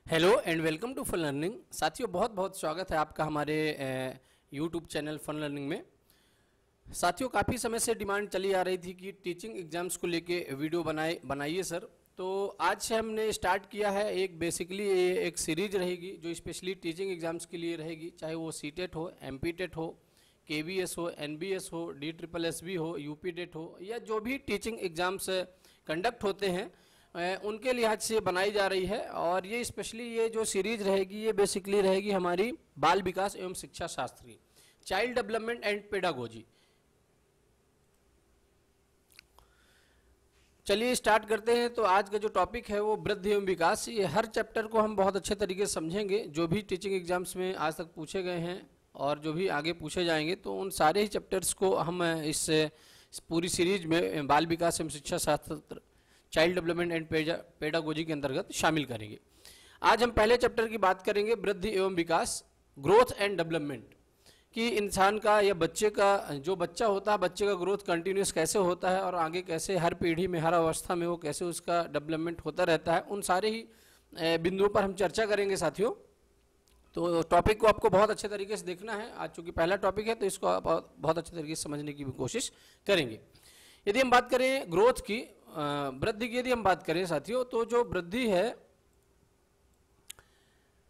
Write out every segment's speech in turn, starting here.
Hello and welcome to fun learning. साथियों, बहुत बहुत स्वागत है आपका हमारे यूट्यूब चैनल फन लर्निंग में। साथियों, काफ़ी समय से डिमांड चली आ रही थी कि टीचिंग एग्जाम्स को लेके वीडियो बनाइए सर। तो आज से हमने स्टार्ट किया है। एक बेसिकली ये एक सीरीज रहेगी जो स्पेशली टीचिंग एग्जाम्स के लिए रहेगी, चाहे वो सीटेट हो, एमपीटेट हो, केवीएस हो, एनबीएस हो, DSSB हो, यूपीटेट हो, या जो भी टीचिंग एग्जाम्स कंडक्ट होते हैं उनके लिहाज से बनाई जा रही है। और ये स्पेशली ये जो सीरीज रहेगी ये बेसिकली रहेगी हमारी बाल विकास एवं शिक्षा शास्त्र की, चाइल्ड डेवलपमेंट एंड पेडागोजी। चलिए स्टार्ट करते हैं। तो आज का जो टॉपिक है वो वृद्धि एवं विकास। ये हर चैप्टर को हम बहुत अच्छे तरीके से समझेंगे। जो भी टीचिंग एग्जाम्स में आज तक पूछे गए हैं और जो भी आगे पूछे जाएंगे, तो उन सारे ही चैप्टर्स को हम इस पूरी सीरीज में बाल विकास एवं शिक्षा शास्त्र, चाइल्ड डेवलपमेंट एंड पेडागोजी के अंतर्गत शामिल करेंगे। आज हम पहले चैप्टर की बात करेंगे, वृद्धि एवं विकास, ग्रोथ एंड डेवलपमेंट, कि इंसान का या बच्चे का, जो बच्चा होता है, बच्चे का ग्रोथ कंटिन्यूस कैसे होता है और आगे कैसे हर पीढ़ी में, हर अवस्था में वो कैसे उसका डेवलपमेंट होता रहता है, उन सारे ही बिंदुओं पर हम चर्चा करेंगे साथियों। तो टॉपिक को आपको बहुत अच्छे तरीके से देखना है। आज चूँकि पहला टॉपिक है तो इसको आप बहुत अच्छे तरीके से समझने की भी कोशिश करेंगे। यदि हम बात करें ग्रोथ की, वृद्धि की यदि हम बात करें साथियों, तो जो वृद्धि है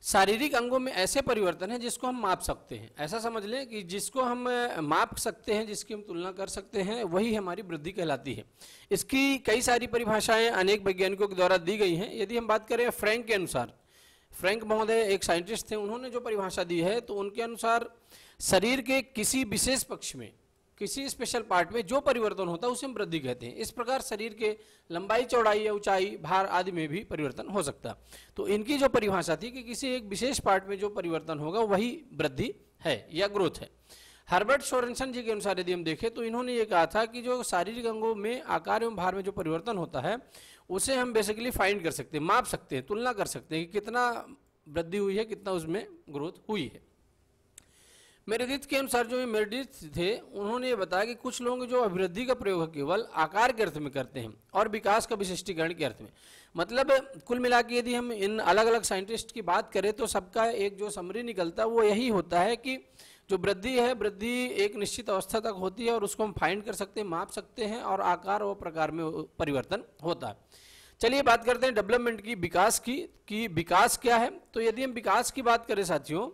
शारीरिक अंगों में ऐसे परिवर्तन है जिसको हम माप सकते हैं। ऐसा समझ लें कि जिसको हम माप सकते हैं, जिसकी हम तुलना कर सकते हैं, वही हमारी वृद्धि कहलाती है। इसकी कई सारी परिभाषाएं अनेक वैज्ञानिकों के द्वारा दी गई हैं। यदि हम बात करें फ्रैंक के अनुसार, फ्रैंक महोदय एक साइंटिस्ट थे, उन्होंने जो परिभाषा दी है तो उनके अनुसार शरीर के किसी विशेष पक्ष में, किसी स्पेशल पार्ट में जो परिवर्तन होता है उसे हम वृद्धि कहते हैं। इस प्रकार शरीर के लंबाई, चौड़ाई या ऊंचाई, भार आदि में भी परिवर्तन हो सकता है। तो इनकी जो परिभाषा थी कि किसी एक विशेष पार्ट में जो परिवर्तन होगा वही वृद्धि है या ग्रोथ है। हर्बर्ट सोरेनसन जी के अनुसार यदि हम देखें तो इन्होंने ये कहा था कि जो शारीरिक अंगों में आकार एवं भार में जो परिवर्तन होता है उसे हम बेसिकली फाइंड कर सकते हैं, माप सकते हैं, तुलना कर सकते हैं कि कितना वृद्धि हुई है, कितना उसमें ग्रोथ हुई है। मेरेडिथ के अनुसार, जो मेरेडिथ थे, उन्होंने ये बताया कि कुछ लोग जो अभिवृद्धि का प्रयोग केवल आकार के अर्थ में करते हैं और विकास का विशिष्टीकरण के अर्थ में। मतलब कुल मिला के यदि हम इन अलग अलग साइंटिस्ट की बात करें तो सबका एक जो समरी निकलता है वो यही होता है कि जो वृद्धि है, वृद्धि एक निश्चित अवस्था तक होती है और उसको हम फाइंड कर सकते हैं, माप सकते हैं, और आकार और प्रकार में परिवर्तन होता है। चलिए बात करते हैं डेवलपमेंट की, विकास की, कि विकास क्या है। तो यदि हम विकास की बात करें साथियों,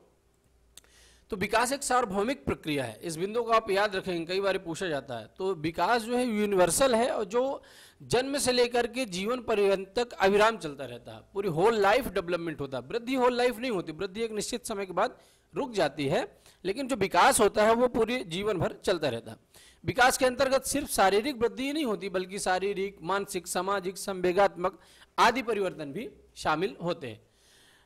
तो विकास एक सार्वभौमिक प्रक्रिया है। इस बिंदु को आप याद रखेंगे, कई बार पूछा जाता है। तो विकास जो है यूनिवर्सल है और जो जन्म से लेकर के जीवन पर्यंत तक अविराम चलता रहता है। पूरी होल लाइफ डेवलपमेंट होता है। वृद्धि होल लाइफ नहीं होती, वृद्धि एक निश्चित समय के बाद रुक जाती है, लेकिन जो विकास होता है वो पूरे जीवन भर चलता रहता है। विकास के अंतर्गत सिर्फ शारीरिक वृद्धि ही नहीं होती, बल्कि शारीरिक, मानसिक, सामाजिक, संवेगात्मक आदि परिवर्तन भी शामिल होते हैं।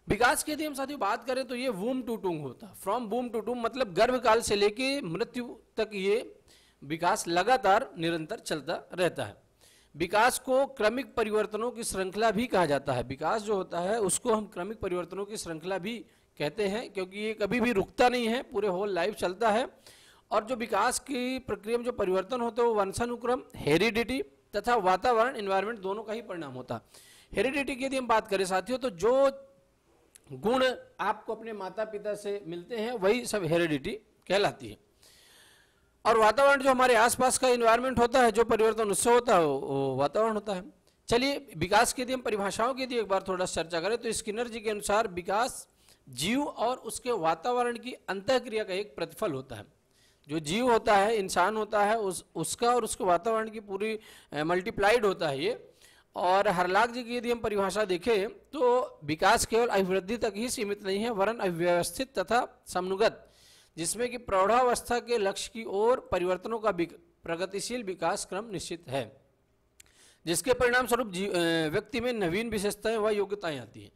विकास की यदि हम साथियों बात करें तो ये वूम टू टूम होता है। फ्रॉम वूम टू टूम मतलब गर्भकाल से लेके मृत्यु तक ये विकास लगातार निरंतर चलता रहता है। विकास को क्रमिक परिवर्तनों की श्रृंखला भी कहा जाता है। विकास जो होता है उसको हम क्रमिक परिवर्तनों की श्रृंखला भी कहते हैं, क्योंकि ये कभी भी रुकता नहीं है, पूरे होल लाइफ चलता है। और जो विकास की प्रक्रिया में जो परिवर्तन होते हैं वो वंशानुक्रम, हेरिडिटी तथा वातावरण, एनवायरमेंट, दोनों का ही परिणाम होता है। हेरिडिटी की यदि हम बात करें साथियों, तो जो गुण आपको अपने माता पिता से मिलते हैं वही सब हेरिडिटी कहलाती है। और वातावरण जो हमारे आसपास का एनवायरनमेंट होता है, जो परिवर्तन उससे होता है वो वातावरण होता है। चलिए विकास की यदि हम परिभाषाओं की यदि एक बार थोड़ा चर्चा करें तो स्किनर जी के अनुसार विकास जीव और उसके वातावरण की अंतःक्रिया का एक प्रतिफल होता है। जो जीव होता है, इंसान होता है, उसका और उसके वातावरण की पूरी मल्टीप्लाइड होता है ये। और हरलाक जी की यदि हम परिभाषा देखें तो विकास केवल अभिवृद्धि तक ही सीमित नहीं है, वरन अव्यवस्थित तथा समनुगत, जिसमें कि प्रौढ़ावस्था के लक्ष्य की ओर परिवर्तनों का प्रगतिशील विकास क्रम निश्चित है, जिसके परिणाम स्वरूप व्यक्ति में नवीन विशेषताएं व योग्यताएं आती हैं।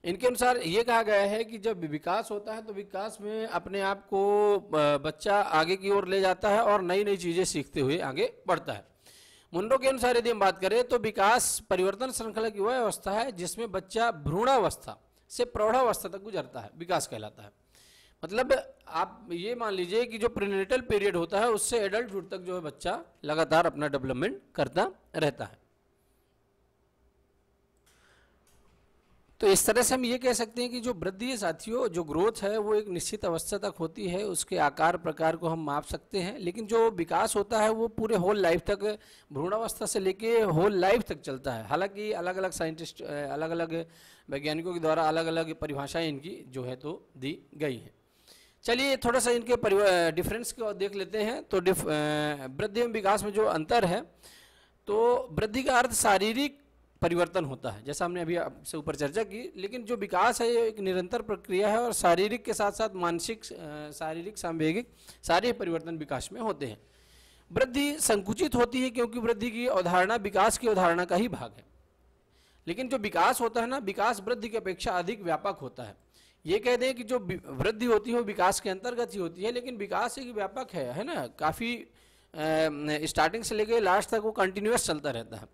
इनके अनुसार ये कहा गया है कि जब विकास होता है तो विकास में अपने आप को बच्चा आगे की ओर ले जाता है और नई नई चीज़ें सीखते हुए आगे बढ़ता है। मुंडो के अनुसार यदि हम बात करें तो विकास परिवर्तन श्रृंखला की वह अवस्था है जिसमें बच्चा भ्रूणावस्था से प्रौढ़ावस्था तक गुजरता है, विकास कहलाता है। मतलब आप ये मान लीजिए कि जो प्रीनेटल पीरियड होता है उससे एडल्टहुड तक जो है बच्चा लगातार अपना डेवलपमेंट करता रहता है। तो इस तरह से हम ये कह सकते हैं कि जो वृद्धि है साथियों, जो ग्रोथ है वो एक निश्चित अवस्था तक होती है, उसके आकार प्रकार को हम माप सकते हैं, लेकिन जो विकास होता है वो पूरे होल लाइफ तक, भ्रूणावस्था से लेके होल लाइफ तक चलता है। हालांकि अलग अलग साइंटिस्ट, अलग अलग वैज्ञानिकों के द्वारा अलग अलग परिभाषाएं इनकी जो है तो दी गई हैं। चलिए थोड़ा सा इनके डिफरेंस को देख लेते हैं। तो वृद्धि एवं विकास में जो अंतर है, तो वृद्धि का अर्थ शारीरिक परिवर्तन होता है, जैसा हमने अभी आपसे ऊपर चर्चा की, लेकिन जो विकास है ये एक निरंतर प्रक्रिया है और शारीरिक के साथ साथ मानसिक, शारीरिक, सांवेगिक सारे परिवर्तन विकास में होते हैं। वृद्धि संकुचित होती है क्योंकि वृद्धि की अवधारणा विकास की अवधारणा का ही भाग है, लेकिन जो विकास होता है ना, विकास वृद्धि की अपेक्षा अधिक व्यापक होता है। ये कह दें कि जो वृद्धि होती है वो विकास के अंतर्गत ही होती है, लेकिन विकास एक व्यापक है ना, काफ़ी स्टार्टिंग से लेकर लास्ट तक वो कंटिन्यूअस चलता रहता है।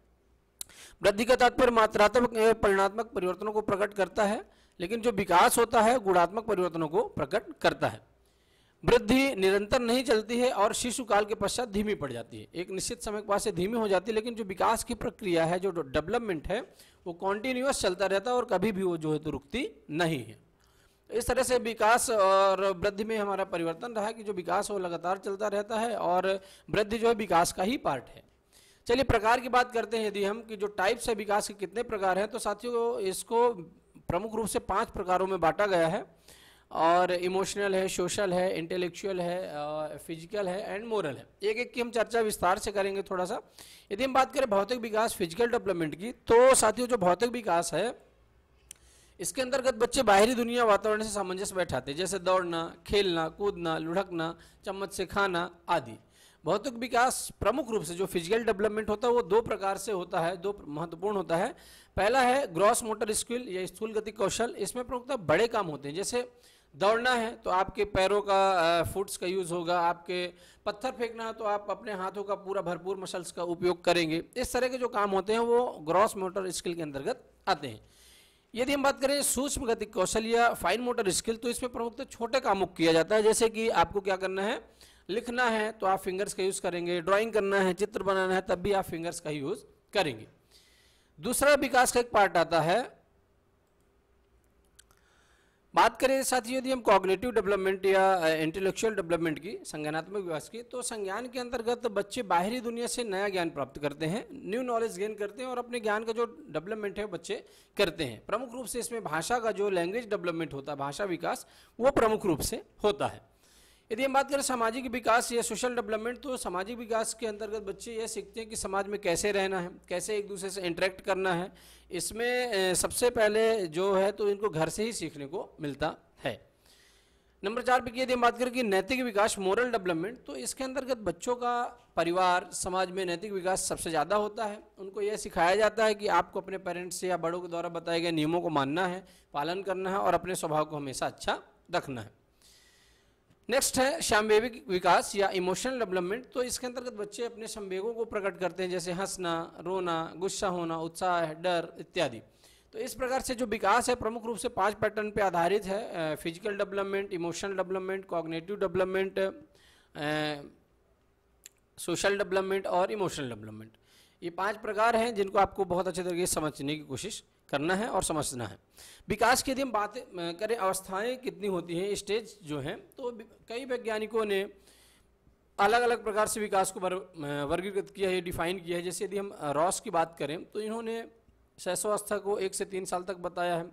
वृद्धि का तात्पर्य मात्रात्मक परिणात्मक परिवर्तनों को प्रकट करता है, लेकिन जो विकास होता है गुणात्मक परिवर्तनों को प्रकट करता है। वृद्धि निरंतर नहीं चलती है और शिशु काल के पश्चात धीमी पड़ जाती है, एक निश्चित समय के बाद से धीमी हो जाती है, लेकिन जो विकास की प्रक्रिया है, जो डेवलपमेंट है, वो कॉन्टिन्यूअस चलता रहता है और कभी भी वो जो है तो रुकती नहीं है। इस तरह से विकास और वृद्धि में हमारा परिवर्तन रहा कि जो विकास वो लगातार चलता रहता है और वृद्धि जो है विकास का ही पार्ट है। चलिए प्रकार की बात करते हैं यदि हम, कि जो टाइप्स है विकास के कितने प्रकार हैं, तो साथियों इसको प्रमुख रूप से 5 प्रकारों में बांटा गया है, और इमोशनल है, सोशल है, इंटेलेक्चुअल है, फिजिकल है एंड मोरल है। एक एक की हम चर्चा विस्तार से करेंगे थोड़ा सा। यदि हम बात करें भौतिक विकास, फिजिकल डेवलपमेंट की, तो साथियों जो भौतिक विकास है इसके अंतर्गत बच्चे बाहरी दुनिया वातावरण से सामंजस्य बैठाते हैं, जैसे दौड़ना, खेलना, कूदना, लुढ़कना, चम्मच से खाना आदि। भौतिक विकास प्रमुख रूप से जो फिजिकल डेवलपमेंट होता है वो 2 प्रकार से होता है, 2 महत्वपूर्ण होता है। पहला है ग्रॉस मोटर स्किल या स्थूल गति कौशल। इसमें प्रमुखतः बड़े काम होते हैं, जैसे दौड़ना है तो आपके पैरों का फुट्स का यूज़ होगा, आपके पत्थर फेंकना है तो आप अपने हाथों का पूरा भरपूर मसल्स का उपयोग करेंगे। इस तरह के जो काम होते हैं वो ग्रॉस मोटर स्किल के अंतर्गत आते हैं। यदि हम बात करें सूक्ष्म गति कौशल या फाइन मोटर स्किल, तो इसमें प्रमुखतः छोटे कामों को किया जाता है, जैसे कि आपको क्या करना है, लिखना है तो आप फिंगर्स का यूज़ करेंगे, ड्राइंग करना है, चित्र बनाना है, तब भी आप फिंगर्स का ही यूज़ करेंगे। दूसरा विकास का एक पार्ट आता है, बात करें साथियों यदि हम कॉग्निटिव डेवलपमेंट या इंटेलेक्चुअल डेवलपमेंट की, संज्ञानात्मक विकास की, तो संज्ञान के अंतर्गत बच्चे बाहरी दुनिया से नया ज्ञान प्राप्त करते हैं, न्यू नॉलेज गेन करते हैं और अपने ज्ञान का जो डेवलपमेंट है बच्चे करते हैं। प्रमुख रूप से इसमें भाषा का जो लैंग्वेज डेवलपमेंट होता है, भाषा विकास, वो प्रमुख रूप से होता है। यदि हम बात करें सामाजिक विकास या सोशल डेवलपमेंट, तो सामाजिक विकास के अंतर्गत बच्चे यह सीखते हैं कि समाज में कैसे रहना है, कैसे एक दूसरे से इंटरेक्ट करना है। इसमें सबसे पहले जो है तो इनको घर से ही सीखने को मिलता है। नंबर 4 पे यदि हम बात करें कि नैतिक विकास, मोरल डेवलपमेंट, तो इसके अंतर्गत बच्चों का परिवार, समाज में नैतिक विकास सबसे ज़्यादा होता है। उनको यह सिखाया जाता है कि आपको अपने पेरेंट्स या बड़ों के द्वारा बताए गए नियमों को मानना है, पालन करना है और अपने स्वभाव को हमेशा अच्छा रखना है। नेक्स्ट है सांवेगिक विकास या इमोशनल डेवलपमेंट, तो इसके अंतर्गत बच्चे अपने संवेगों को प्रकट करते हैं, जैसे हंसना, रोना, गुस्सा होना, उत्साह, डर इत्यादि। तो इस प्रकार से जो विकास है प्रमुख रूप से 5 पैटर्न पे आधारित है, physical development, emotional development, cognitive development, social development और इमोशनल डेवलपमेंट। ये 5 प्रकार हैं जिनको आपको बहुत अच्छे तरीके से समझने की कोशिश करना है और समझना है। विकास की यदि हम बात करें अवस्थाएं कितनी होती हैं, स्टेज जो हैं, तो कई वैज्ञानिकों ने अलग अलग प्रकार से विकास को वर्गीकृत किया है, डिफाइन किया है। जैसे यदि हम रॉस की बात करें तो इन्होंने शैशवावस्था को 1 से 3 साल तक बताया है,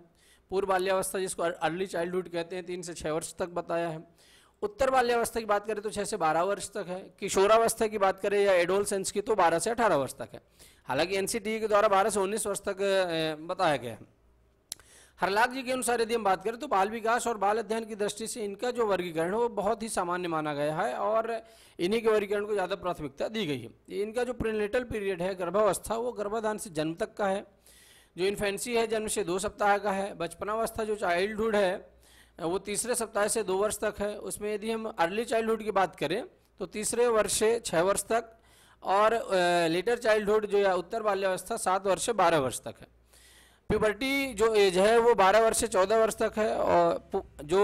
पूर्व बाल्यावस्था जिसको अर्ली चाइल्डहुड कहते हैं 3 से 6 वर्ष तक बताया है, उत्तर बाल्यावस्था की बात करें तो 6 से 12 वर्ष तक है, किशोरावस्था की बात करें या एडोलसेंस की तो 12 से 18 वर्ष तक है। हालांकि एनसीटीई के द्वारा 12 से 19 वर्ष तक बताया गया है। हरलाक जी के अनुसार यदि हम बात करें तो बाल विकास और बाल अध्ययन की दृष्टि से इनका जो वर्गीकरण है वो बहुत ही सामान्य माना गया है और इन्हीं के वर्गीकरण को ज़्यादा प्राथमिकता दी गई है। इनका जो प्रीनेटल पीरियड है, गर्भावस्था, वो गर्भाधान से जन्म तक का है। जो इन्फेंसी है जन्म से 2 सप्ताह का है। बचपनावस्था जो चाइल्डहुड है वो 3रे सप्ताह से 2 वर्ष तक है। उसमें यदि हम अर्ली चाइल्डहुड की बात करें तो 3रे वर्ष से 6 वर्ष तक, और लेटर चाइल्डहुड जो या उत्तर बाल्यावस्था 7 वर्ष से 12 वर्ष तक है। प्यूबर्टी जो एज है वो 12 वर्ष से 14 वर्ष तक है, और जो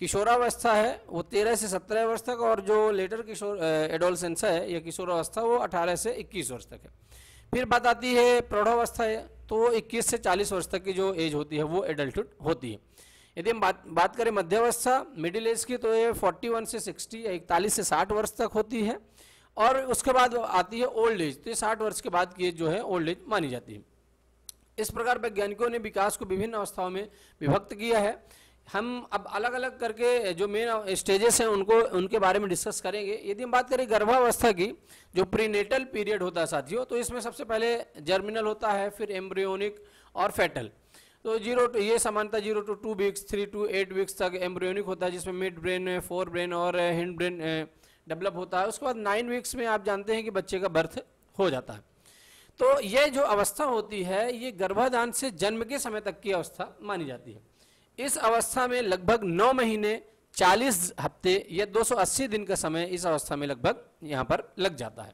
किशोरावस्था है वो 13 से 17 वर्ष तक, और जो लेटर किशोर एडोलसेंस है या किशोरावस्था वो 18 से 21 वर्ष तक है। फिर बात आती है प्रौढ़ावस्था तो 21 से 40 वर्ष तक की जो एज होती है वो एडल्टहुड होती है। यदि हम बात करें मध्यावस्था मिडिल एज की, तो ये 41 से 60 या 41 से 60 वर्ष तक होती है। और उसके बाद आती है ओल्ड एज, तो ये 60 वर्ष के बाद की एज जो है ओल्ड एज मानी जाती है। इस प्रकार वैज्ञानिकों ने विकास को विभिन्न अवस्थाओं में विभक्त किया है। हम अब अलग अलग करके जो मेन स्टेजेस हैं उनके बारे में डिस्कस करेंगे। यदि हम बात करें गर्भावस्था की, जो प्रीनेटल पीरियड होता है साथियों, तो इसमें सबसे पहले जर्मिनल होता है, फिर एम्ब्रियोनिक और फेटल। तो ये सामान्यतः 0 to 2 वीक्स, 3 to 8 वीक्स तक एम्ब्रियोनिक होता है, जिसमें मिड ब्रेन, फोर ब्रेन और हिंड ब्रेन डेवलप होता है। उसके बाद 9 वीक्स में आप जानते हैं कि बच्चे का बर्थ हो जाता है। तो ये जो अवस्था होती है ये गर्भाधान से जन्म के समय तक की अवस्था मानी जाती है। इस अवस्था में लगभग 9 महीने 40 हफ्ते या 280 दिन का समय इस अवस्था में लगभग यहाँ पर लग जाता है।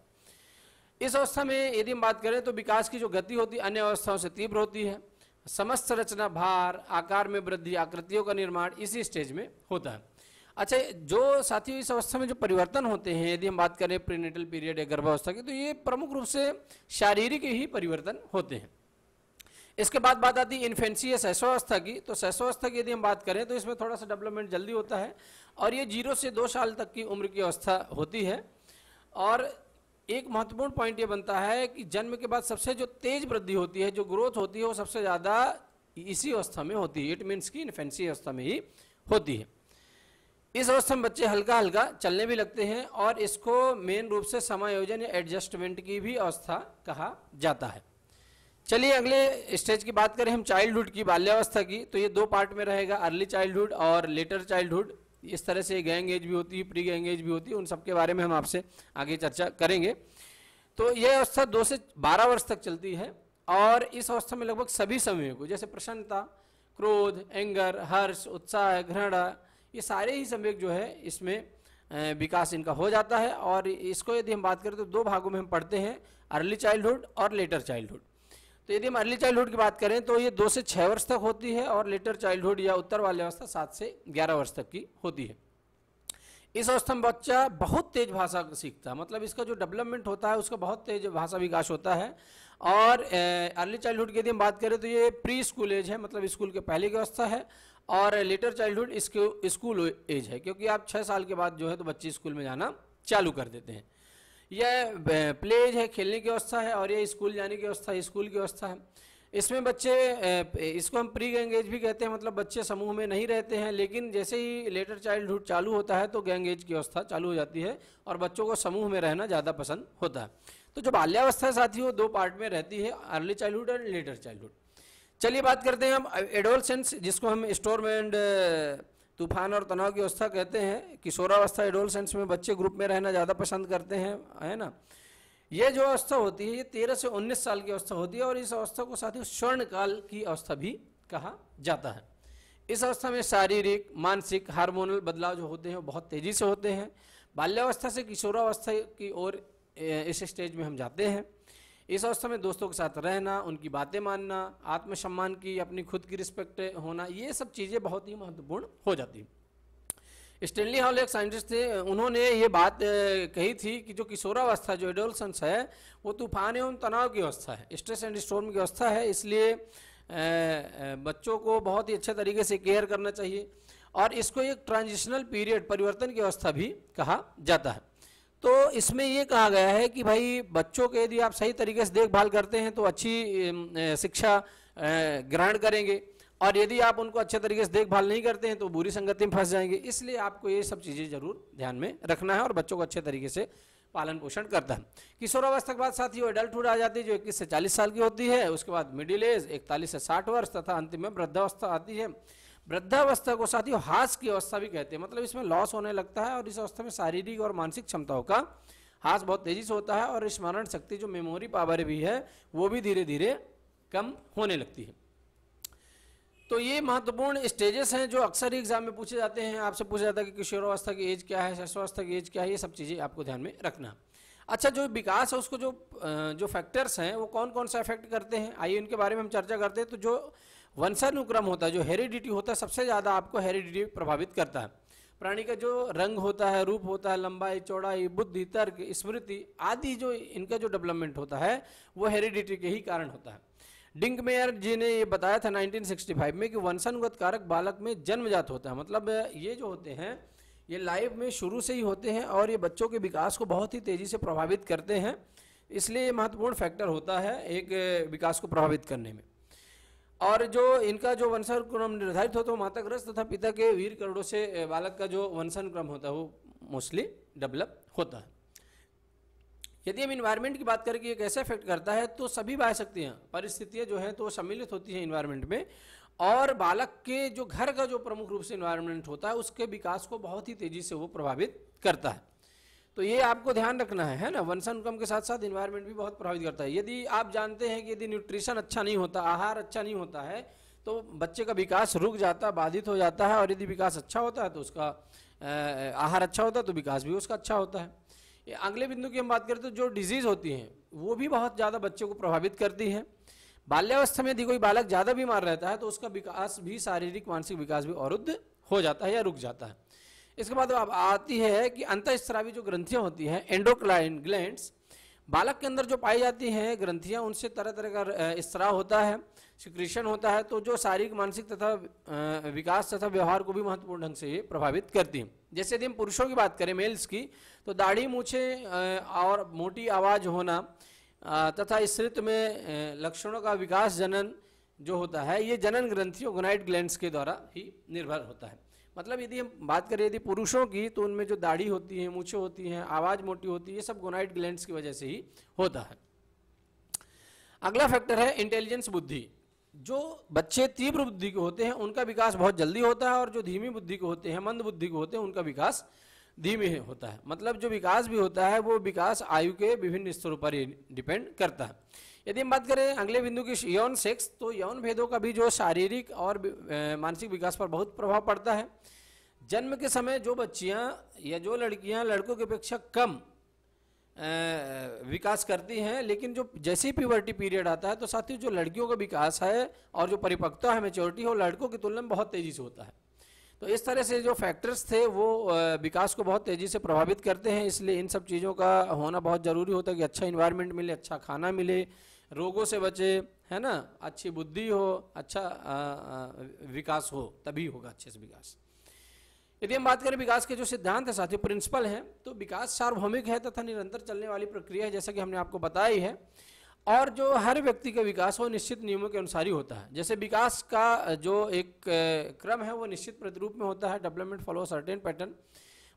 इस अवस्था में यदि हम बात करें तो विकास की जो गति होती है अन्य अवस्थाओं से तीव्र होती है। समस्त रचना, भार, आकार में वृद्धि, आकृतियों का निर्माण इसी स्टेज में होता है। अच्छा, जो साथियों इस अवस्था में जो परिवर्तन होते हैं, यदि हम बात करें प्रीनेटल पीरियड या गर्भावस्था की, तो ये प्रमुख रूप से शारीरिक ही परिवर्तन होते हैं। इसके बाद बात आती है इन्फेंसी या शैशवावस्था की। तो शैशवावस्था की यदि हम बात करें तो इसमें थोड़ा सा डेवलपमेंट जल्दी होता है और ये 0 से 2 साल तक की उम्र की अवस्था होती है। और एक महत्वपूर्ण पॉइंट ये बनता है कि जन्म के बाद सबसे जो तेज वृद्धि होती है, जो ग्रोथ होती है, वो सबसे ज़्यादा इसी अवस्था में होती है। इट मीन्स की इन्फेंसी अवस्था में ही होती है। इस अवस्था में बच्चे हल्का हल्का चलने भी लगते हैं और इसको मेन रूप से समायोजन या एडजस्टमेंट की भी अवस्था कहा जाता है। चलिए अगले स्टेज की बात करें हम चाइल्डहुड की, बाल्यावस्था की। तो ये 2 पार्ट में रहेगा, अर्ली चाइल्डहुड और लेटर चाइल्डहुड। इस तरह से गैंग एज भी होती है, प्री गैंग एज भी होती है, उन सब के बारे में हम आपसे आगे चर्चा करेंगे। तो यह अवस्था 2 से 12 वर्ष तक चलती है और इस अवस्था में लगभग सभी समयों को, जैसे प्रसन्नता, क्रोध, एंगर, हर्ष, उत्साह, घृणा, ये सारे ही संवेग जो है इसमें विकास इनका हो जाता है। और इसको यदि हम बात करें तो 2 भागों में हम पढ़ते हैं, अर्ली चाइल्डहुड और लेटर चाइल्डहुड। तो यदि हम अर्ली चाइल्डहुड की बात करें तो ये 2 से 6 वर्ष तक होती है और लेटर चाइल्डहुड या उत्तर बाल्यावस्था 7 से 11 वर्ष तक की होती है। इस अवस्था में बच्चा बहुत तेज भाषा सीखता है, मतलब इसका जो डेवलपमेंट होता है उसका बहुत तेज भाषा विकास होता है। और अर्ली चाइल्डहुड की यदि हम बात करें तो ये प्री स्कूल एज है, मतलब स्कूल के पहले की अवस्था है। और लेटर चाइल्डहुड इसके स्कूल एज है, क्योंकि आप 6 साल के बाद जो है तो बच्चे स्कूल में जाना चालू कर देते हैं। यह प्ले एज है, खेलने की अवस्था है, और यह स्कूल जाने की अवस्था, स्कूल की अवस्था है। इसमें बच्चे, इसको हम प्री गैंग एज भी कहते हैं, मतलब बच्चे समूह में नहीं रहते हैं, लेकिन जैसे ही लेटर चाइल्डहुड चालू होता है तो गैंग एज की अवस्था चालू हो जाती है और बच्चों को समूह में रहना ज़्यादा पसंद होता है। तो जो बाल्यावस्था साथियों 2 पार्ट में रहती है, अर्ली चाइल्डहुड और लेटर चाइल्डहुड। चलिए बात करते हैं हम एडोलसेंस, जिसको हम स्टॉर्म एंड तूफान और तनाव की अवस्था कहते हैं। किशोरावस्था, एडोलसेंस में बच्चे ग्रुप में रहना ज़्यादा पसंद करते हैं, है ना। ये जो अवस्था होती है ये 13 से 19 साल की अवस्था होती है और इस अवस्था को साथियों स्वर्ण काल की अवस्था भी कहा जाता है। इस अवस्था में शारीरिक, मानसिक, हार्मोनल बदलाव जो होते हैं वो बहुत तेज़ी से होते हैं। बाल्यावस्था से किशोरावस्था की ओर इस स्टेज में हम जाते हैं। इस अवस्था में दोस्तों के साथ रहना, उनकी बातें मानना, आत्मसम्मान की, अपनी खुद की रिस्पेक्ट होना, ये सब चीज़ें बहुत ही महत्वपूर्ण हो जाती हैं। स्टेनली हॉल एक साइंटिस्ट थे, उन्होंने ये बात कही थी कि जो किशोरावस्था, जो एडोलसेंस है, वो तूफान एवं तनाव की अवस्था है, स्ट्रेस एंड स्टॉर्म की अवस्था है। इसलिए बच्चों को बहुत ही अच्छे तरीके से केयर करना चाहिए और इसको एक ट्रांजिशनल पीरियड, परिवर्तन की अवस्था भी कहा जाता है। तो इसमें ये कहा गया है कि भाई बच्चों के यदि आप सही तरीके से देखभाल करते हैं तो अच्छी शिक्षा ग्रहण करेंगे, और यदि आप उनको अच्छे तरीके से देखभाल नहीं करते हैं तो बुरी संगति में फंस जाएंगे। इसलिए आपको ये सब चीज़ें जरूर ध्यान में रखना है और बच्चों को अच्छे तरीके से पालन पोषण करता है। किशोरावस्था के बाद साथियों एडल्टहुड आ जाती है, जो 21 से 40 साल की होती है। उसके बाद मिडिल एज 41 से 60 वर्ष, तथा अंतिम में वृद्धावस्था आती है। वृद्धावस्था को साथियों हास की अवस्था भी कहते हैं, मतलब इसमें लॉस होने लगता है और इस अवस्था में शारीरिक और मानसिक क्षमताओं का हास बहुत तेजी से होता है और स्मरण शक्ति, जो मेमोरी पावर भी है, वो भी धीरे धीरे कम होने लगती है। तो ये महत्वपूर्ण स्टेजेस हैं जो अक्सर एग्जाम में पूछे जाते हैं। आपसे पूछा जाता है कि किशोरावस्था की एज क्या है, शैशवावस्था की एज क्या है, ये सब चीज़ें आपको ध्यान में रखना। अच्छा, जो विकास है उसको जो फैक्टर्स हैं वो कौन कौन सा इफेक्ट करते हैं, आइए इनके बारे में हम चर्चा करते हैं। तो जो वंशानुक्रम होता है, जो हेरिडिटी होता है, सबसे ज़्यादा आपको हेरिडिटी प्रभावित करता है। प्राणी का जो रंग होता है, रूप होता है, लंबाई, चौड़ाई, बुद्धि, तर्क, स्मृति आदि, जो इनका जो डेवलपमेंट होता है वो हेरिडिटी के ही कारण होता है। डिंकमेयर जी ने ये बताया था 1965 में कि वंशानुगत कारक बालक में जन्मजात होता है, मतलब ये जो होते हैं ये लाइफ में शुरू से ही होते हैं और ये बच्चों के विकास को बहुत ही तेज़ी से प्रभावित करते हैं, इसलिए ये महत्वपूर्ण फैक्टर होता है एक विकास को प्रभावित करने में। और जो इनका जो वंशानुक्रम निर्धारित होता है वो माता ग्रस्त तथा पिता के वीर करोड़ों से बालक का जो वंशानुक्रम होता है वो मोस्टली डेवलप होता है। यदि हम इन्वायरमेंट की बात करें कि ये कैसे अफेक्ट करता है, तो सभी बाह्य परिस्थितियाँ जो हैं तो सम्मिलित होती हैं इन्वायरमेंट में, और बालक के जो घर का जो प्रमुख रूप से इन्वायरमेंट होता है उसके विकास को बहुत ही तेज़ी से वो प्रभावित करता है। तो ये आपको ध्यान रखना है ना, वंशानुक्रम के साथ साथ इन्वायरमेंट भी बहुत प्रभावित करता है। यदि आप जानते हैं कि यदि न्यूट्रिशन अच्छा नहीं होता, आहार अच्छा नहीं होता है, तो बच्चे का विकास रुक जाता है, बाधित हो जाता है, और यदि विकास अच्छा होता है तो उसका आहार अच्छा होता है तो विकास भी उसका अच्छा होता है। अगले बिंदु की हम बात करें तो जो डिजीज़ होती हैं वो भी बहुत ज़्यादा बच्चे को प्रभावित करती हैं। बाल्यावस्था में यदि कोई बालक ज़्यादा बीमार रहता है तो उसका विकास भी, शारीरिक मानसिक विकास भी अवरुद्ध हो जाता है या रुक जाता है। इसके बाद अब आती है कि अंतःस्रावी जो ग्रंथियाँ होती हैं, एंडोक्राइन ग्लैंड्स, बालक के अंदर जो पाई जाती हैं ग्रंथियाँ, उनसे तरह तरह का स्राव होता है, सिक्रीशन होता है, तो जो शारीरिक मानसिक तथा विकास तथा व्यवहार को भी महत्वपूर्ण ढंग से ये प्रभावित करती हैं। जैसे यदि हम पुरुषों की बात करें, मेल्स की, तो दाढ़ी, मूछें और मोटी आवाज़ होना तथा इस ऋतु में लक्षणों का विकास जनन जो होता है ये जनन ग्रंथियों गोनाइड ग्लैंड्स के द्वारा ही निर्भर होता है। मतलब यदि हम बात करें यदि पुरुषों की, तो उनमें जो दाढ़ी होती है, मूछें होती हैं, आवाज़ मोटी होती है, ये सब गोनाइड ग्लैंड्स की वजह से ही होता है। अगला फैक्टर है इंटेलिजेंस, बुद्धि। जो बच्चे तीव्र बुद्धि के होते हैं उनका विकास बहुत जल्दी होता है, और जो धीमी बुद्धि के होते हैं, मंद बुद्धि के होते हैं, उनका विकास धीमे होता है। मतलब जो विकास भी होता है वो विकास आयु के विभिन्न स्तरों पर ही डिपेंड करता है। यदि हम बात करें अगले बिंदु की यौन सेक्स, तो यौन भेदों का भी जो शारीरिक और मानसिक विकास पर बहुत प्रभाव पड़ता है। जन्म के समय जो बच्चियां या जो लड़कियां लड़कों की अपेक्षा कम विकास करती हैं, लेकिन जो जैसे ही प्यूबर्टी पीरियड आता है तो साथ ही जो लड़कियों का विकास है और जो परिपक्वता है, मैच्योरिटी है, वो लड़कों की तुलना में बहुत तेज़ी से होता है। तो इस तरह से जो फैक्टर्स थे वो विकास को बहुत तेज़ी से प्रभावित करते हैं। इसलिए इन सब चीज़ों का होना बहुत ज़रूरी होता है कि अच्छा इन्वायरमेंट मिले, अच्छा खाना मिले, रोगों से बचे, है ना, अच्छी बुद्धि हो, अच्छा विकास हो, तभी होगा अच्छे से विकास। यदि हम बात करें विकास के जो सिद्धांत है साथियों, प्रिंसिपल हैं, तो विकास सार्वभौमिक है तथा निरंतर चलने वाली प्रक्रिया है, जैसा कि हमने आपको बताई है, और जो हर व्यक्ति का विकास हो निश्चित नियमों के अनुसार ही होता है। जैसे विकास का जो एक क्रम है वो निश्चित प्रतिरूप में होता है, डेवलपमेंट फॉलो सर्टेन पैटर्न।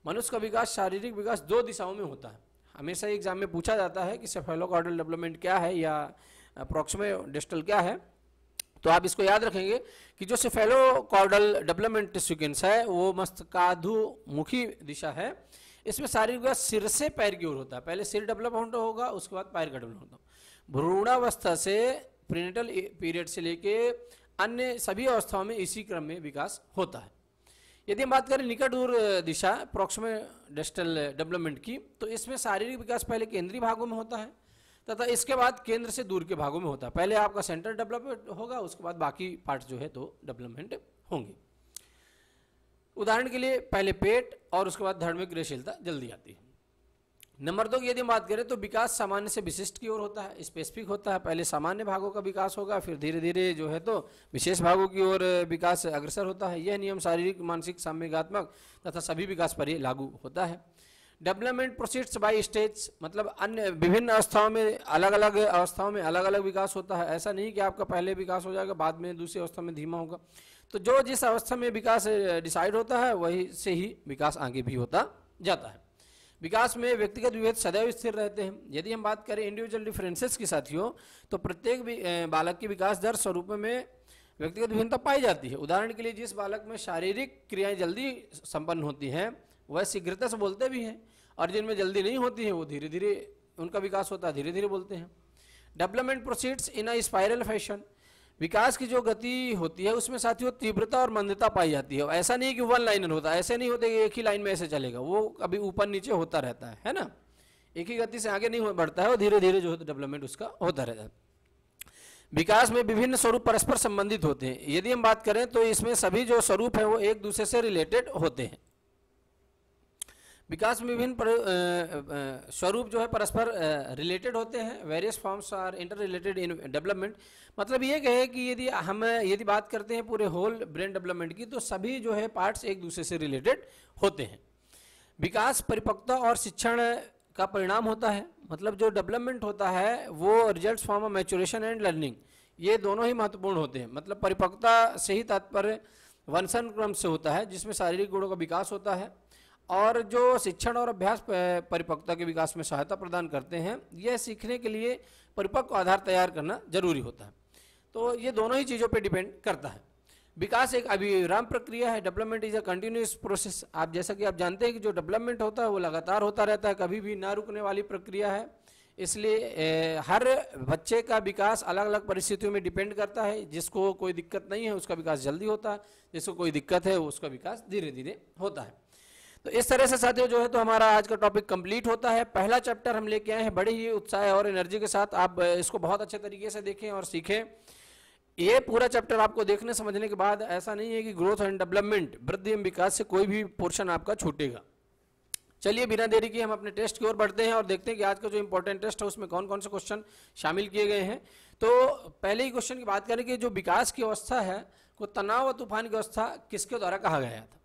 मनुष्य का विकास, शारीरिक विकास 2 दिशाओं में होता है। हमेशा एग्जाम में पूछा जाता है कि सेफेलोकॉर्डल डेवलपमेंट क्या है या प्रॉक्सिमल डिस्टल क्या है, तो आप इसको याद रखेंगे कि जो सेफेलोकॉर्डल डेवलपमेंट सीक्वेंस है वो मस्तकाधुमुखी दिशा है। इसमें शारीरिक विकास सिर से पैर की ओर होता है। पहले सिर डेवलपमेंट होगा, उसके बाद पैर का डेवलपमेंट होगा। भ्रूणावस्था से प्रीनेटल पीरियड से लेके अन्य सभी अवस्थाओं में इसी क्रम में विकास होता है। यदि हम बात करें निकट दूर दिशा प्रॉक्सिमल डिस्टल डेवलपमेंट की, तो इसमें शारीरिक विकास पहले केंद्रीय भागों में होता है तथा इसके बाद केंद्र से दूर के भागों में होता है। पहले आपका सेंटर डेवलपमेंट होगा, उसके बाद बाकी पार्ट जो है तो डेवलपमेंट होंगे। उदाहरण के लिए पहले पेट और उसके बाद धड़ में क्रियाशीलता जल्दी आती है। नंबर 2 की यदि हम बात करें तो विकास सामान्य से विशिष्ट की ओर होता है, स्पेसिफिक होता है। पहले सामान्य भागों का विकास होगा, फिर धीरे धीरे जो है तो विशेष भागों की ओर विकास अग्रसर होता है। यह नियम शारीरिक, मानसिक, सामयिकात्मक तथा सभी विकास पर ही लागू होता है। डेवलपमेंट प्रोसीड्स बाय स्टेज, मतलब अन्य विभिन्न अवस्थाओं में अलग अलग विकास होता है। ऐसा नहीं कि आपका पहले विकास हो जाएगा बाद में दूसरी अवस्था में धीमा होगा। तो जो जिस अवस्था में विकास डिसाइड होता है वही से ही विकास आगे भी होता जाता है। विकास में व्यक्तिगत विभेद सदैव स्थिर रहते हैं। यदि हम बात करें इंडिविजुअल डिफरेंसेस की साथियों, तो प्रत्येक बालक की विकास दर स्वरूप में व्यक्तिगत विभिन्नता पाई जाती है। उदाहरण के लिए जिस बालक में शारीरिक क्रियाएं जल्दी संपन्न होती हैं वह शीघ्रता से बोलते भी हैं, और जिनमें जल्दी नहीं होती है वो धीरे धीरे उनका विकास होता है, धीरे धीरे बोलते हैं। Development proceeds in a spiral fashion, विकास की जो गति होती है उसमें साथियों तीव्रता और मंदता पाई जाती है। ऐसा नहीं कि वन लाइनर होता है, ऐसे नहीं होता कि एक ही लाइन में ऐसे चलेगा, वो कभी ऊपर नीचे होता रहता है ना, एक ही गति से आगे नहीं बढ़ता है, वो धीरे धीरे जो है डेवलपमेंट उसका होता रहता है। विकास में विभिन्न स्वरूप परस्पर संबंधित होते हैं। यदि हम बात करें तो इसमें सभी जो स्वरूप है वो एक दूसरे से रिलेटेड होते हैं। विकास में विभिन्न स्वरूप जो है परस्पर रिलेटेड होते हैं। Various forms are interrelated in development. मतलब ये कहे कि यदि बात करते हैं पूरे होल ब्रेन डेवलपमेंट की, तो सभी जो है पार्ट्स एक दूसरे से रिलेटेड होते हैं। विकास परिपक्वता और शिक्षण का परिणाम होता है। मतलब जो डेवलपमेंट होता है वो results from a maturation and learning, ये दोनों ही महत्वपूर्ण होते हैं। मतलब परिपक्वता से ही तात्पर्य वंशानुक्रम से होता है, जिसमें शारीरिक गुणों का विकास होता है, और जो शिक्षण और अभ्यास परिपक्वता के विकास में सहायता प्रदान करते हैं। यह सीखने के लिए परिपक्व आधार तैयार करना जरूरी होता है। तो ये दोनों ही चीज़ों पे डिपेंड करता है। विकास एक अविराम प्रक्रिया है। Development is a continuous process. आप जैसा कि आप जानते हैं कि जो डेवलपमेंट होता है वो लगातार होता रहता है, कभी भी ना रुकने वाली प्रक्रिया है। इसलिए हर बच्चे का विकास अलग अलग परिस्थितियों में डिपेंड करता है। जिसको कोई दिक्कत नहीं है उसका विकास जल्दी होता है, जिसको कोई दिक्कत है उसका विकास धीरे धीरे होता है। तो इस तरह से साथियों जो है तो हमारा आज का टॉपिक कंप्लीट होता है। पहला चैप्टर हम लेके आए हैं बड़े ही उत्साह और एनर्जी के साथ। आप इसको बहुत अच्छे तरीके से देखें और सीखें। ये पूरा चैप्टर आपको देखने समझने के बाद ऐसा नहीं है कि ग्रोथ एंड डेवलपमेंट, वृद्धि एवं विकास से कोई भी पोर्शन आपका छूटेगा। चलिए बिना देरी के हम अपने टेस्ट की ओर बढ़ते हैं और देखते हैं कि आज का जो इंपॉर्टेंट टेस्ट है उसमें कौन कौन से क्वेश्चन शामिल किए गए हैं। तो पहले ही क्वेश्चन की बात करें कि जो विकास की अवस्था है को तनाव व तूफान की अवस्था किसके द्वारा कहा गया था।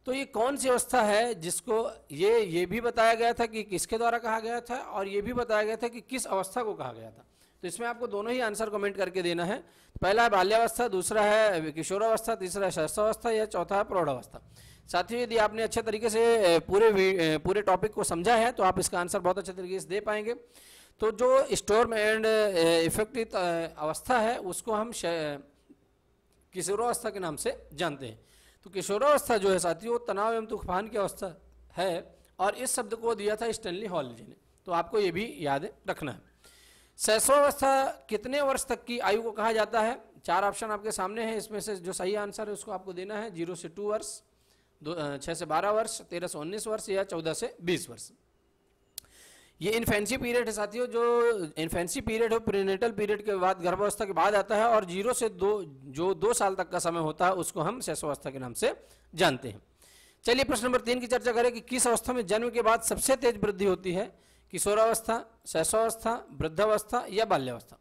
तो ये कौन सी अवस्था है जिसको ये भी बताया गया था कि किसके द्वारा कहा गया था, और ये भी बताया गया था कि किस अवस्था को कहा गया था। तो इसमें आपको दोनों ही आंसर कमेंट करके देना है। पहला है बाल्यावस्था, दूसरा है किशोरावस्था, तीसरा है शैशवावस्था, या चौथा है प्रौढ़ावस्था। साथियों यदि आपने अच्छे तरीके से पूरे टॉपिक को समझा है तो आप इसका आंसर बहुत अच्छे तरीके से दे पाएंगे। तो जो स्टॉर्म एंड इफेक्टिव अवस्था है उसको हम किशोरावस्था के नाम से जानते हैं। तो किशोरावस्था जो है साथियों तनाव एवं तूफान की अवस्था है, और इस शब्द को दिया था स्टैनली हॉल जी ने। तो आपको ये भी याद रखना है। शैशवावस्था कितने वर्ष तक की आयु को कहा जाता है। 4 ऑप्शन आपके सामने हैं, इसमें से जो सही आंसर है उसको आपको देना है। 0 से 2 वर्ष, 6 से 12 वर्ष, 13 से 19 वर्ष, या 14 से 20 वर्ष। ये इन्फेंसी पीरियड है साथियों। जो इन्फेंसी पीरियड है प्रीनेटल पीरियड के बाद, गर्भावस्था के बाद आता है, और 0 से 2 साल तक का समय होता है उसको हम शैशवावस्था के नाम से जानते हैं। चलिए प्रश्न नंबर 3 की चर्चा करें कि किस अवस्था में जन्म के बाद सबसे तेज वृद्धि होती है। किशोरावस्था, शैशवावस्था, वृद्धावस्था, या बाल्यावस्था।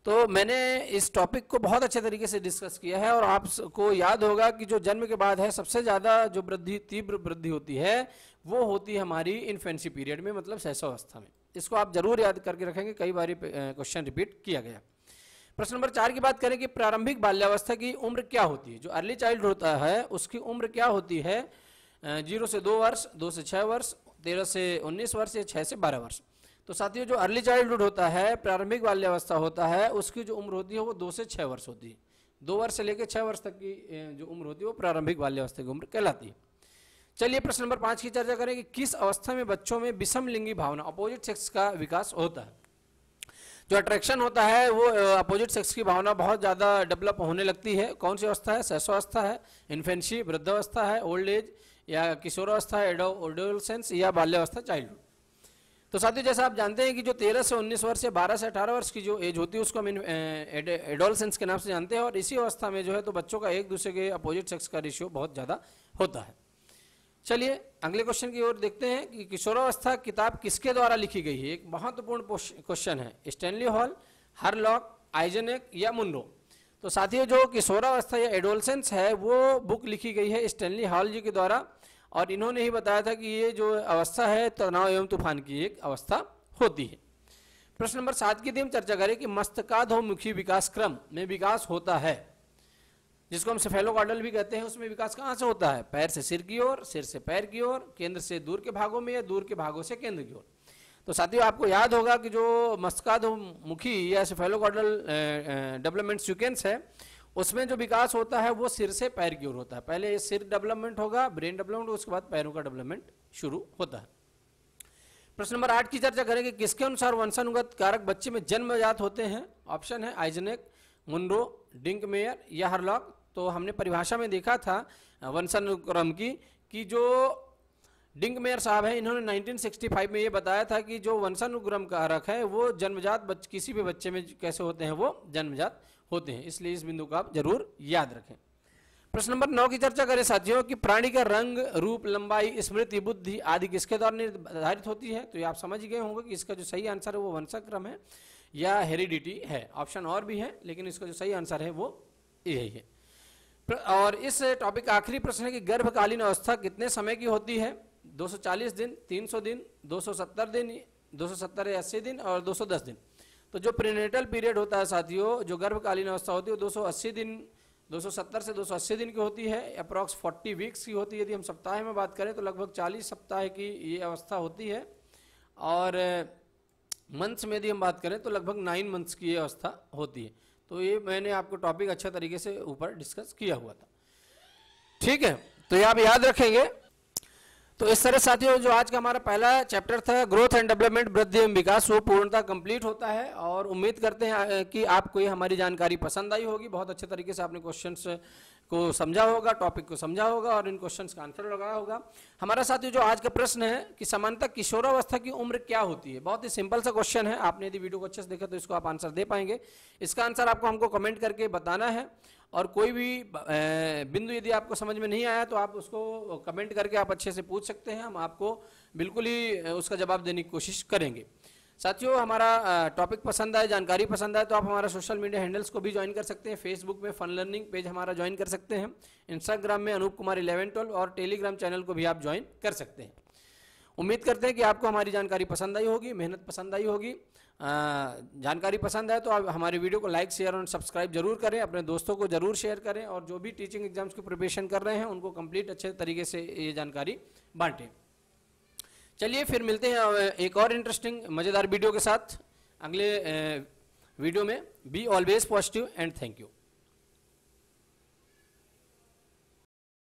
तो मैंने इस टॉपिक को बहुत अच्छे तरीके से डिस्कस किया है, और आपको याद होगा कि जो जन्म के बाद है सबसे ज़्यादा जो तीव्र वृद्धि होती है वो होती है हमारी इन्फेंसी पीरियड में, मतलब शैशवावस्था में। इसको आप जरूर याद करके रखेंगे, कई बार क्वेश्चन रिपीट किया गया। प्रश्न नंबर 4 की बात करें कि प्रारंभिक बाल्यावस्था की उम्र क्या होती है। जो अर्ली चाइल्ड होता है उसकी उम्र क्या होती है। 0 से 2 वर्ष, 2 से 6 वर्ष, 13 से 19 वर्ष, या 6 से 12 वर्ष। तो साथियों जो अर्ली चाइल्डहुड होता है, प्रारंभिक बाल्यावस्था होता है, उसकी जो उम्र होती है वो 2 से 6 वर्ष होती है। 2 वर्ष से लेकर 6 वर्ष तक की जो उम्र होती है वो प्रारंभिक बाल्यावस्था की उम्र कहलाती है। चलिए प्रश्न नंबर 5 की चर्चा करें कि किस अवस्था में बच्चों में विषम लिंगी भावना, अपोजिट सेक्स का विकास होता है। जो अट्रैक्शन होता है वो अपोजिट सेक्स की भावना बहुत ज़्यादा डेवलप होने लगती है। कौन सी अवस्था है। शैशवावस्था है, इन्फेंसी वृद्धावस्था है, ओल्ड एज, या किशोरावस्था है, एडोलसेंस, या बाल्यावस्था चाइल्डहुड। तो साथियों जैसा आप जानते हैं कि जो 13 से 19 वर्ष या 12 से 18 वर्ष की जो एज होती है उसको हम एडोलसेंस के नाम से जानते हैं, और इसी अवस्था में जो है तो बच्चों का एक दूसरे के अपोजिट सेक्स का रेशियो बहुत ज़्यादा होता है। चलिए अगले क्वेश्चन की ओर देखते हैं कि किशोरावस्था किताब किसके द्वारा लिखी गई है। एक महत्वपूर्ण क्वेश्चन है। स्टैनली हॉल, हरलॉक, आइजनेक, या मुनरो। तो साथियों जो किशोरावस्था या एडोलसेंस है वो बुक लिखी गई है स्टैनली हॉल जी के द्वारा, और इन्होंने ही बताया था कि ये जो अवस्था है तनाव एवं तूफान की एक अवस्था होती है। प्रश्न नंबर 7 की हम चर्चा करें कि मस्तकाधोमुखी विकास क्रम में विकास होता है, जिसको हम सेफेलोकॉर्डल भी कहते हैं। उसमें विकास कहाँ से होता है। पैर से सिर की ओर, सिर से पैर की ओर, केंद्र से दूर के भागों में, या दूर के भागों से केंद्र की ओर। तो साथियों आपको याद होगा कि जो मस्तकाधोमुखी या सेफेलोकॉर्डल डेवलपमेंट सीक्वेंस है उसमें जो विकास होता है वो सिर से पैर की ओर होता है। पहले सिर डेवलपमेंट होगा, ब्रेन डेवलपमेंट, उसके बाद पैरों का डेवलपमेंट शुरू होता है। प्रश्न नंबर 8 की चर्चा करेंगे किसके अनुसार वंशानुगत कारक बच्चे में जन्मजात होते हैं। ऑप्शन है आइजनेक, मुनरो, डिंकमेयर, या हरलॉक। तो हमने परिभाषा में देखा था वंशानुक्रम की कि जो डिंकमेयर साहब हैं इन्होंने 1965 में ये बताया था कि जो वंशानुक्रम कारक है वो जन्मजात किसी भी बच्चे में कैसे होते हैं, वो जन्मजात होते हैं। इसलिए इस बिंदु को आप जरूर याद रखें। प्रश्न नंबर 9 की चर्चा करें साथियों कि प्राणी का रंग, रूप, लंबाई, स्मृति, बुद्धि आदि किसके द्वारा निर्धारित होती है। तो ये आप समझ गए होंगे कि इसका जो सही आंसर है वो वंशक्रम है या हेरिडिटी है। ऑप्शन और भी है लेकिन इसका जो सही आंसर है वो यही है। और इस टॉपिक का आखिरी प्रश्न है कि गर्भकालीन अवस्था कितने समय की होती है। 240 दिन, 300 दिन, 270 दिन, 270 या 80 दिन और 210 दिन। तो जो प्रीनेटल पीरियड होता है साथियों, जो गर्भकालीन अवस्था होती है वो 280 दिन, 270 से 280 दिन की होती है। अप्रॉक्स 40 वीक्स की होती है। यदि हम सप्ताह में बात करें तो लगभग 40 सप्ताह की ये अवस्था होती है। और मंथ्स में यदि हम बात करें तो लगभग 9 मंथ्स की ये अवस्था होती है। तो ये मैंने आपको टॉपिक अच्छे तरीके से ऊपर डिस्कस किया हुआ था। ठीक है, तो ये आप याद रखेंगे। तो इस तरह साथियों जो आज का हमारा पहला चैप्टर था ग्रोथ एंड डेवलपमेंट, वृद्धि एवं विकास, वो पूर्णतः कंप्लीट होता है। और उम्मीद करते हैं कि आपको ये हमारी जानकारी पसंद आई होगी। बहुत अच्छे तरीके से आपने क्वेश्चंस को समझा होगा, टॉपिक को समझा होगा और इन क्वेश्चंस का आंसर लगाया होगा। हमारा साथियों जो आज का प्रश्न है कि सामान्यतः किशोरावस्था की उम्र क्या होती है। बहुत ही सिंपल सा क्वेश्चन है। आपने यदि वीडियो को अच्छे से देखा तो इसको आप आंसर दे पाएंगे। इसका आंसर आपको हमको कमेंट करके बताना है। और कोई भी बिंदु यदि आपको समझ में नहीं आया तो आप उसको कमेंट करके आप अच्छे से पूछ सकते हैं। हम आपको बिल्कुल ही उसका जवाब देने की कोशिश करेंगे। साथियों हमारा टॉपिक पसंद आए, जानकारी पसंद आए तो आप हमारा सोशल मीडिया हैंडल्स को भी ज्वाइन कर सकते हैं। फेसबुक में फन लर्निंग पेज हमारा ज्वाइन कर सकते हैं, इंस्टाग्राम में अनूप कुमार 1112 और टेलीग्राम चैनल को भी आप ज्वाइन कर सकते हैं। उम्मीद करते हैं कि आपको हमारी जानकारी पसंद आई होगी, मेहनत पसंद आई होगी। जानकारी पसंद है तो आप हमारे वीडियो को लाइक, शेयर और सब्सक्राइब जरूर करें। अपने दोस्तों को जरूर शेयर करें और जो भी टीचिंग एग्जाम्स की प्रिपरेशन कर रहे हैं उनको कंप्लीट अच्छे तरीके से ये जानकारी बांटें। चलिए फिर मिलते हैं एक और इंटरेस्टिंग मज़ेदार वीडियो के साथ अगले वीडियो में। Be always positive and thank you.